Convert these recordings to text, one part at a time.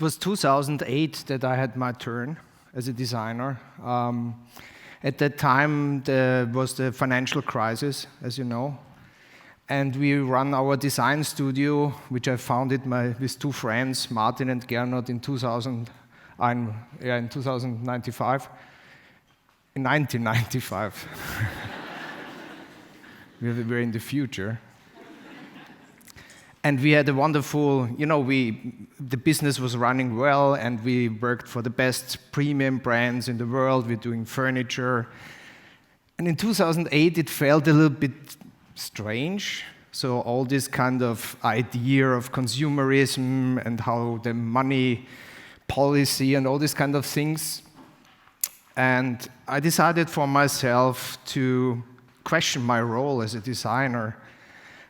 was 2008 that I had my turn as a designer. At that time, there was the financial crisis, as you know. And we run our design studio, which I founded with two friends, Martin and Gernot, in 1995. In 1995. We're in the future. And we had a wonderful, the business was running well, and we worked for the best premium brands in the world. We're doing furniture. And in 2008, it felt a little bit strange. So all this kind of idea of consumerism and how the money policy and all these kind of things. And I decided for myself to question my role as a designer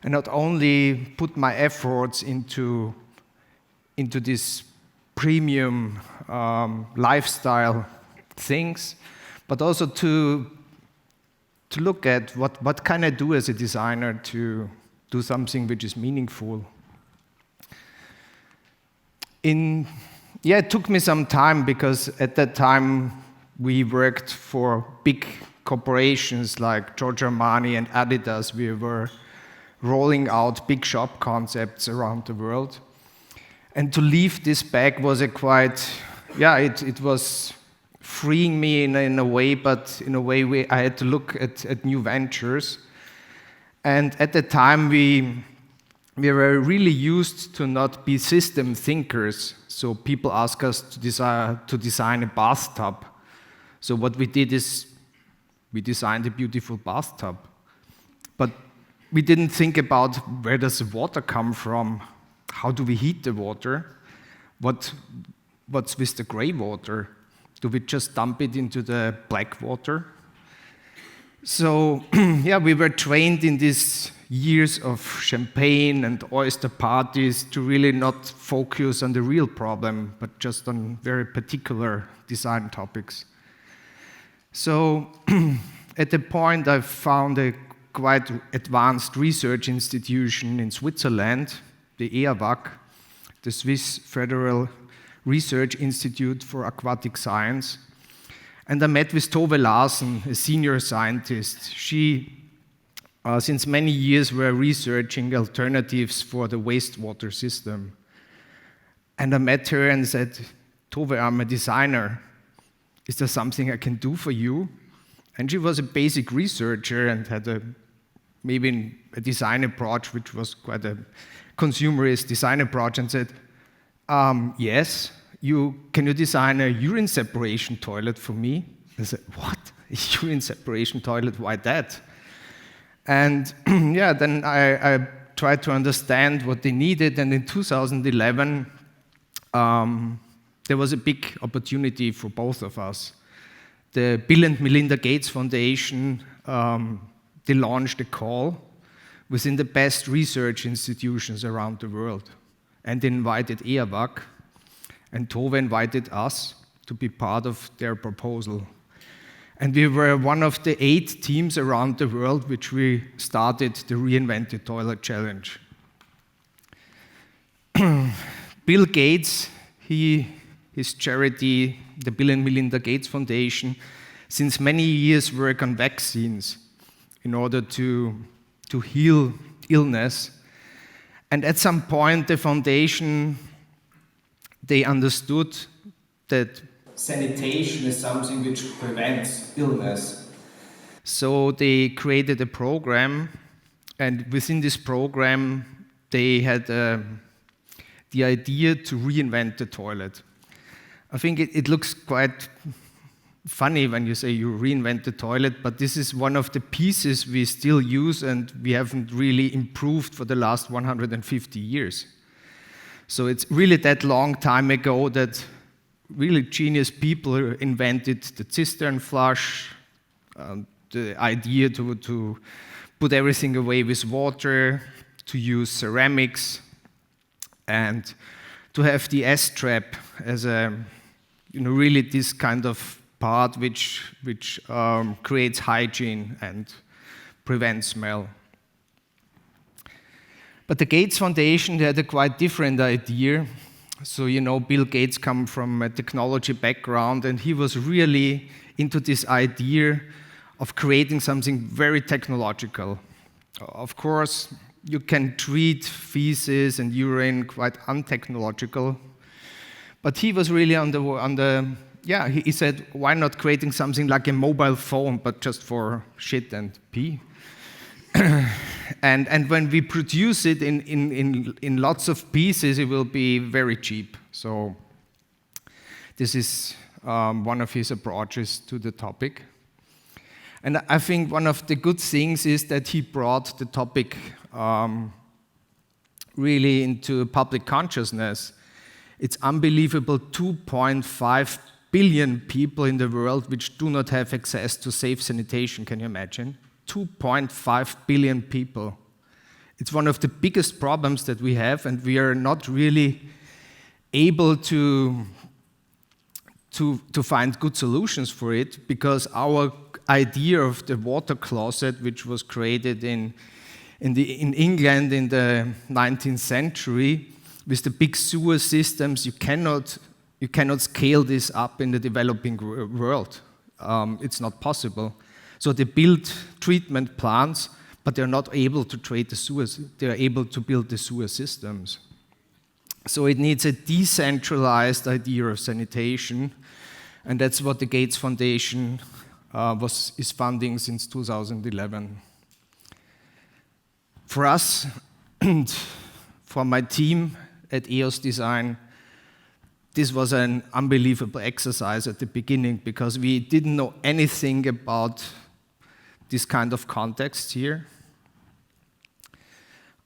and not only put my efforts into this premium lifestyle things, but also to look at what can I do as a designer to do something which is meaningful. It took me some time because at that time we worked for big corporations like Giorgio Armani and Adidas. We were rolling out big shop concepts around the world. And to leave this back was it was freeing me in a way, but in a way I had to look at new ventures. And at the time we were really used to not be system thinkers. So people ask us to design a bathtub. So what we did is we designed a beautiful bathtub. But we didn't think about where does the water come from, how do we heat the water, what's with the gray water, do we just dump it into the black water? So we were trained in these years of champagne and oyster parties to really not focus on the real problem, but just on very particular design topics. So at the point I found a quite advanced research institution in Switzerland, the Airlock, the Swiss Federal Research Institute for Aquatic Science. And I met with Tove Larsen, a senior scientist. She, since many years, were researching alternatives for the wastewater system. And I met her and said, Tove, I'm a designer. Is there something I can do for you? And she was a basic researcher and had maybe a design approach, which was quite a consumerist design approach, and said, yes, can you design a urine separation toilet for me? I said, what? A urine separation toilet? Why that? And then I tried to understand what they needed, and in 2011, there was a big opportunity for both of us. The Bill and Melinda Gates Foundation, they launched a call within the best research institutions around the world. And they invited Airlock, and Tove invited us to be part of their proposal. And we were one of the 8 teams around the world which we started the Reinvent the Toilet Challenge. Bill Gates, his charity, the Bill and Melinda Gates Foundation, since many years work on vaccines in order to heal illness. And at some point, the foundation, they understood that sanitation is something which prevents illness. So they created a program, and within this program, they had the idea to reinvent the toilet. I think it looks quite funny when you say you reinvent the toilet, but this is one of the pieces we still use and we haven't really improved for the last 150 years. So it's really that long time ago that really genius people invented the cistern flush, the idea to put everything away with water, to use ceramics, and to have the S-trap as a, really this kind of part which creates hygiene and prevents smell. But the Gates Foundation, they had a quite different idea. So, Bill Gates come from a technology background, and he was really into this idea of creating something very technological. Of course, you can treat feces and urine quite untechnological, but he was really he said, why not creating something like a mobile phone, but just for shit and pee? and when we produce it in lots of pieces, it will be very cheap. So this is one of his approaches to the topic. And I think one of the good things is that he brought the topic really into public consciousness. It's unbelievable, 2.5 billion people in the world which do not have access to safe sanitation. Can you imagine? 2.5 billion people. It's one of the biggest problems that we have, and we are not really able to find good solutions for it, because our idea of the water closet, which was created in England in the 19th century, with the big sewer systems, you cannot scale this up in the developing world. It's not possible. So they build treatment plants, but they're not able to treat the sewers. They're able to build the sewer systems. So it needs a decentralized idea of sanitation, and that's what the Gates Foundation is funding since 2011. For us and for my team at EOS Design, this was an unbelievable exercise at the beginning, because we didn't know anything about this kind of context here.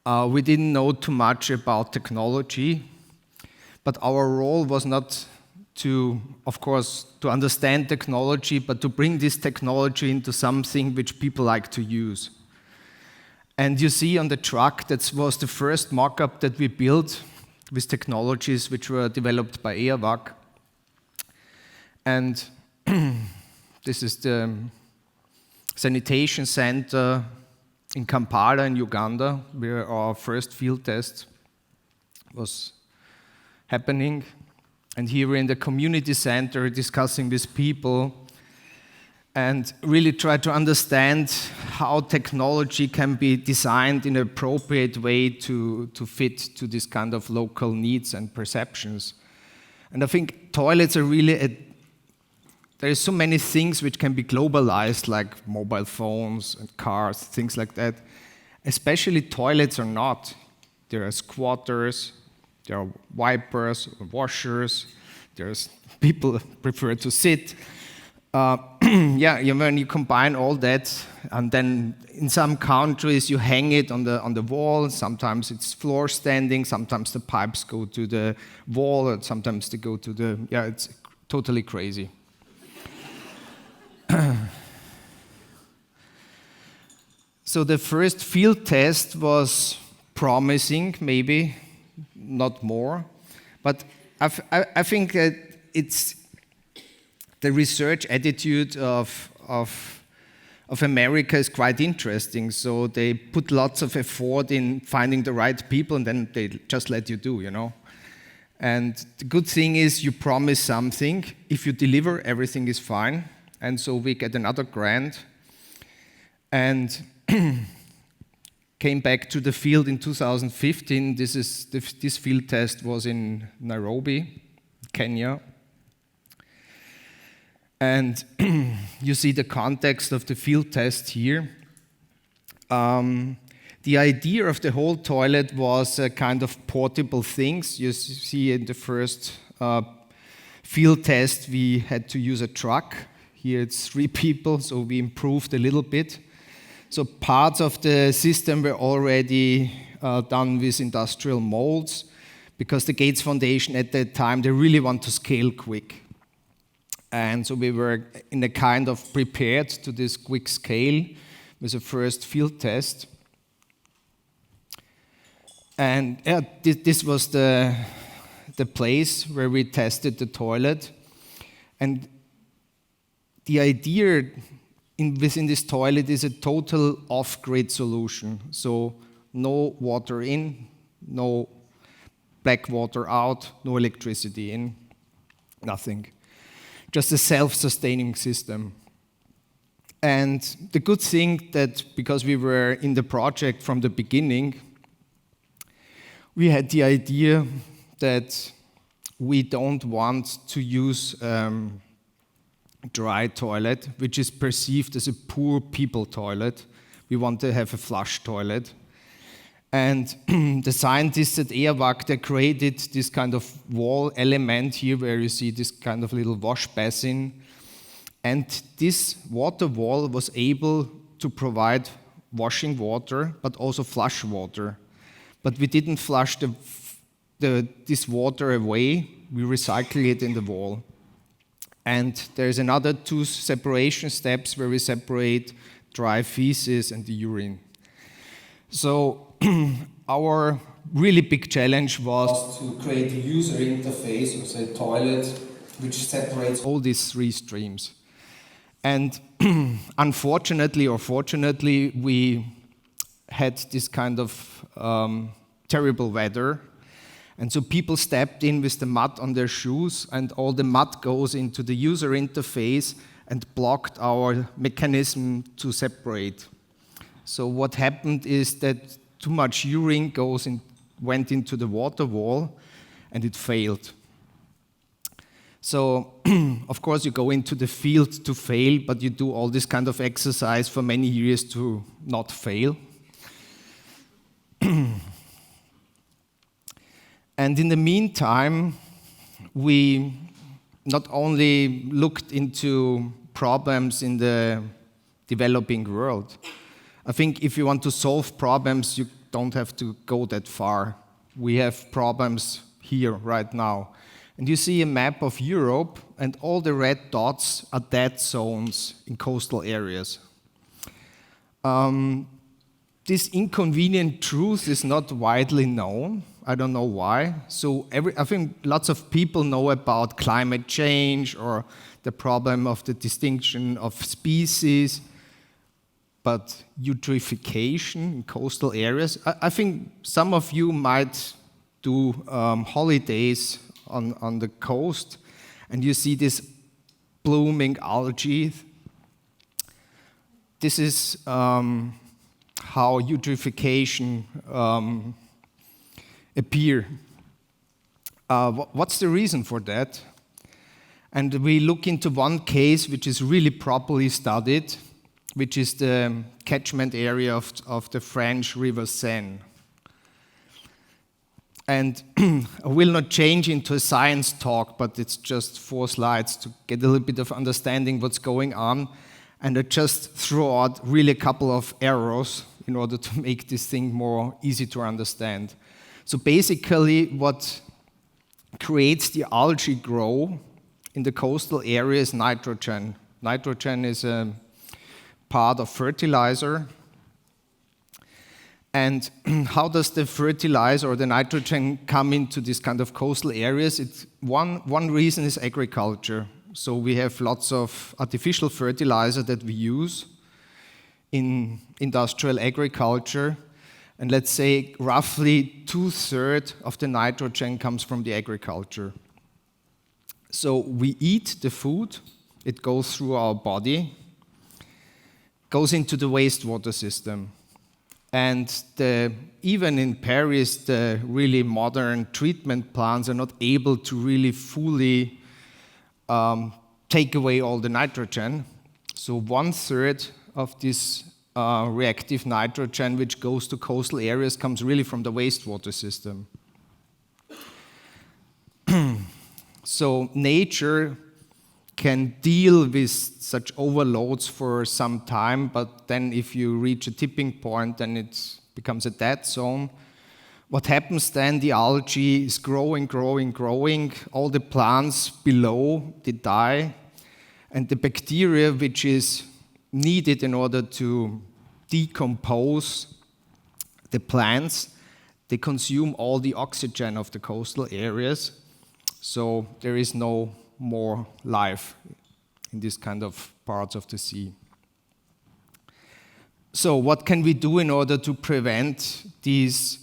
We didn't know too much about technology, but our role was not to understand technology, but to bring this technology into something which people like to use. And you see on the truck, that was the first mock-up that we built with technologies which were developed by Airlock. And this is the sanitation center in Kampala in Uganda, where our first field test was happening. And here we're in the community center discussing with people and really try to understand how technology can be designed in an appropriate way to fit to this kind of local needs and perceptions. And I think toilets are really there are so many things which can be globalized, like mobile phones and cars, things like that. Especially toilets are not. There are squatters, there are wipers, washers, there's people prefer to sit. When you combine all that, and then in some countries you hang it on the wall. Sometimes it's floor standing. Sometimes the pipes go to the wall, and sometimes they go to the. It's totally crazy. So the first field test was promising, maybe not more, but I think that it's the research attitude of America is quite interesting. So they put lots of effort in finding the right people, and then they just let you do, And the good thing is you promise something. If you deliver, everything is fine. And so we get another grant and came back to the field in 2015. This field test was in Nairobi, Kenya. And you see the context of the field test here. The idea of the whole toilet was a kind of portable things. You see in the first field test, we had to use a truck. Here it's 3 people, so we improved a little bit. So parts of the system were already done with industrial molds, because the Gates Foundation at that time, they really want to scale quick. And so we were in a kind of prepared to this quick scale with the first field test. And this was the place where we tested the toilet. And the idea within this toilet is a total off-grid solution. So no water in, no black water out, no electricity in, nothing. Just a self-sustaining system. And the good thing that because we were in the project from the beginning, we had the idea that we don't want to use dry toilet, which is perceived as a poor people toilet. We want to have a flush toilet. And the scientists at Airlock, they created this kind of wall element here where you see this kind of little wash basin. And this water wall was able to provide washing water, but also flush water. But we didn't flush this water away, we recycle it in the wall. And there's another 2 separation steps where we separate dry feces and the urine. So our really big challenge was to create a user interface, or say toilet, which separates all these 3 streams. And unfortunately or fortunately, we had this kind of terrible weather. And so people stepped in with the mud on their shoes, and all the mud goes into the user interface and blocked our mechanism to separate. So what happened is that too much urine went into the water wall, and it failed. So, of course, you go into the field to fail, but you do all this kind of exercise for many years to not fail. And in the meantime, we not only looked into problems in the developing world. I think if you want to solve problems, you don't have to go that far. We have problems here right now. And you see a map of Europe, and all the red dots are dead zones in coastal areas. This inconvenient truth is not widely known. I don't know why. So I think lots of people know about climate change or the problem of the distinction of species, but eutrophication in coastal areas, I think some of you might do holidays on the coast, and you see this blooming algae. This is how eutrophication appear. What's the reason for that? And we look into one case which is really properly studied, which is the catchment area of the French River Seine. And I will not change into a science talk, but it's just 4 slides to get a little bit of understanding what's going on. And I just throw out really a couple of arrows in order to make this thing more easy to understand. So basically what creates the algae grow in the coastal area is nitrogen. Nitrogen is a part of fertilizer. And how does the fertilizer or the nitrogen come into this kind of coastal areas? One reason is agriculture. So we have lots of artificial fertilizer that we use in industrial agriculture. And let's say roughly 2/3 of the nitrogen comes from the agriculture. So we eat the food, it goes through our body, goes into the wastewater system. And even in Paris, the really modern treatment plants are not able to really fully take away all the nitrogen. So 1/3 of this reactive nitrogen which goes to coastal areas comes really from the wastewater system. So nature can deal with such overloads for some time, but then if you reach a tipping point, then it becomes a dead zone. What happens then? The algae is growing, growing, growing. All the plants below, they die. And the bacteria, which is needed in order to decompose the plants, they consume all the oxygen of the coastal areas. So there is no more life in this kind of parts of the sea. So what can we do in order to prevent these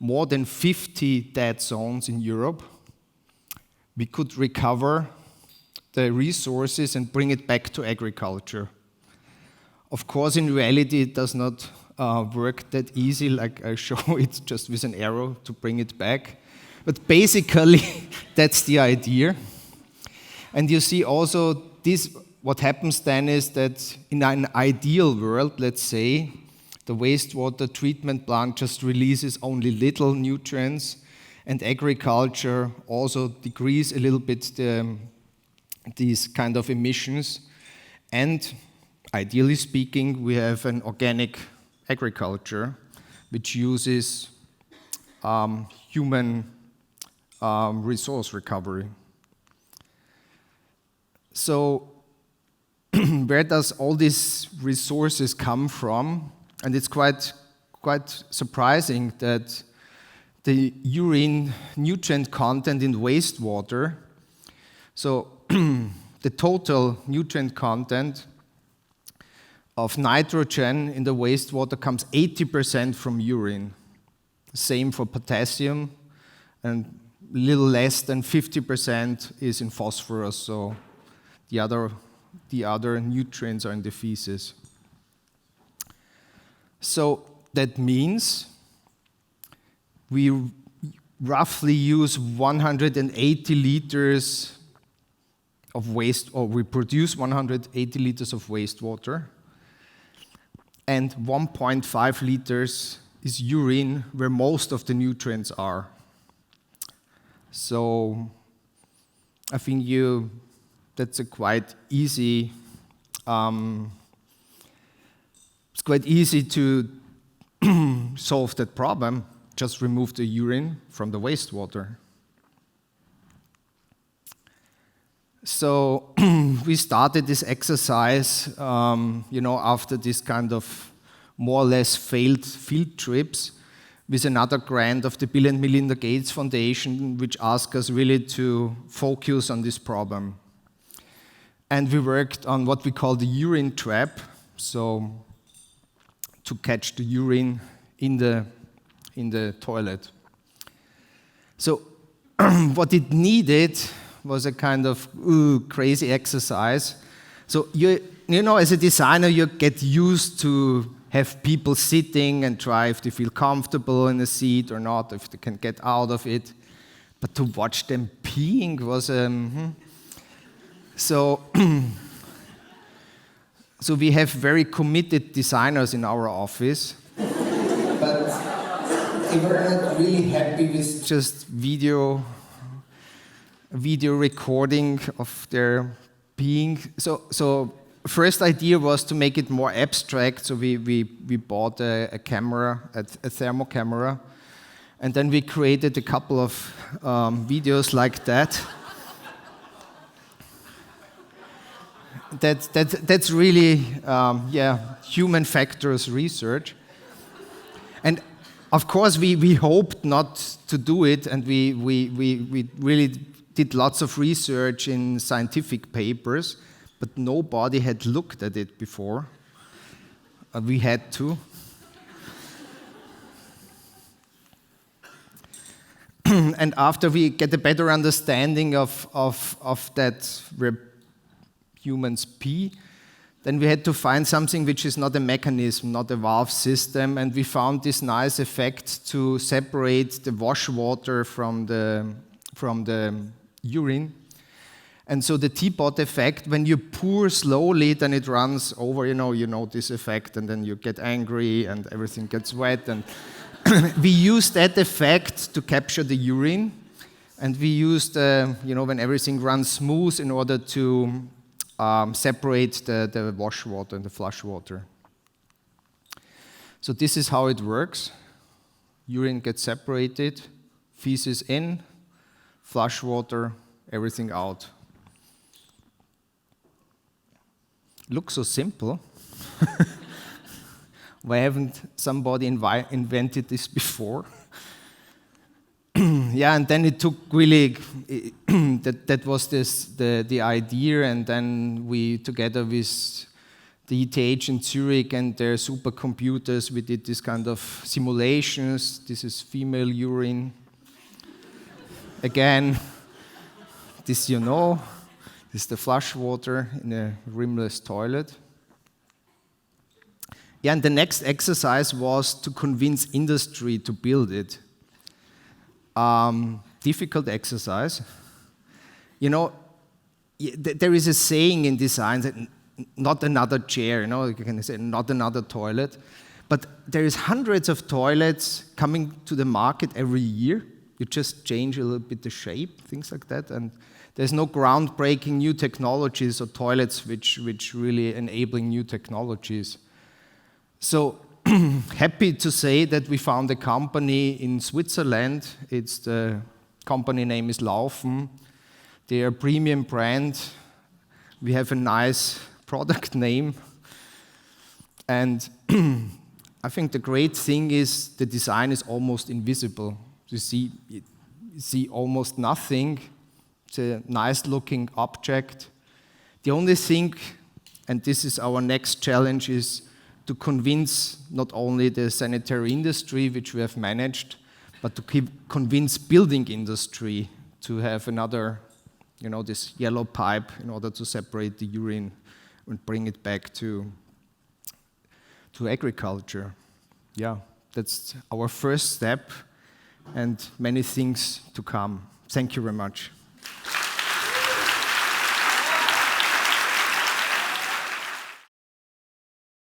more than 50 dead zones in Europe, we could recover the resources and bring it back to agriculture. Of course, in reality, it does not work that easy, like I show it just with an arrow to bring it back. But basically, that's the idea. And you see also this, what happens then is that in an ideal world, let's say, the wastewater treatment plant just releases only little nutrients, and agriculture also decrease a little bit these kind of emissions. And ideally speaking, we have an organic agriculture which uses human resource recovery. So where does all these resources come from? And it's quite surprising that the urine nutrient content in wastewater, so the total nutrient content of nitrogen in the wastewater comes 80% from urine. Same for potassium, and a little less than 50% is in phosphorus, so the other nutrients are in the feces. So that means we roughly use 180 liters of waste, or we produce 180 liters of wastewater, and 1.5 liters is urine, where most of the nutrients are. So I think that's a quite easy, it's quite easy to solve that problem. Just remove the urine from the wastewater. So we started this exercise, after this kind of more or less failed field trips, with another grant of the Bill and Melinda Gates Foundation, which asked us really to focus on this problem. And we worked on what we call the urine trap, so to catch the urine in the toilet. So what it needed was a kind of crazy exercise. So as a designer, you get used to have people sitting and try if they feel comfortable in a seat or not, if they can get out of it. But to watch them peeing was So we have very committed designers in our office, but they were not really happy with just video recording of their peeing. So first idea was to make it more abstract. So we bought a camera, a thermal camera, and then we created a couple of videos like that. That's really, human factors research. And of course, we hoped not to do it, and we really did lots of research in scientific papers, but nobody had looked at it before. We had to. And after we get a better understanding of that, where humans pee, then we had to find something which is not a mechanism, not a valve system, and we found this nice effect to separate the wash water from the urine. And so the teapot effect, when you pour slowly, then it runs over, you know this effect, and then you get angry and everything gets wet. And we used that effect to capture the urine, and we used, when everything runs smooth, in order to separate the wash water and the flush water. So this is how it works. Urine gets separated, feces in, flush water, everything out. Looks so simple. Why haven't somebody invented this before? And then it took really, that was the idea, and then we, together with the ETH in Zurich and their supercomputers, we did this kind of simulations. This is female urine. Again, this you know, this is the flush water in a rimless toilet. Yeah, and the next exercise was to convince industry to build it. Difficult exercise. You know, there is a saying in design that not another chair, you know, you can say not another toilet. But there is hundreds of toilets coming to the market every year. You just change a little bit the shape, things like that. And there's no groundbreaking new technologies or toilets which really enabling new technologies. So happy to say that we found a company in Switzerland. It's the company name is Laufen. They are a premium brand. We have a nice product name. And I think the great thing is the design is almost invisible. You see almost nothing. It's a nice looking object. The only thing, and this is our next challenge, is to convince not only the sanitary industry, which we have managed, but to convince building industry to have another, you know, this yellow pipe in order to separate the urine and bring it back to agriculture. Yeah, that's our first step and many things to come. Thank you very much.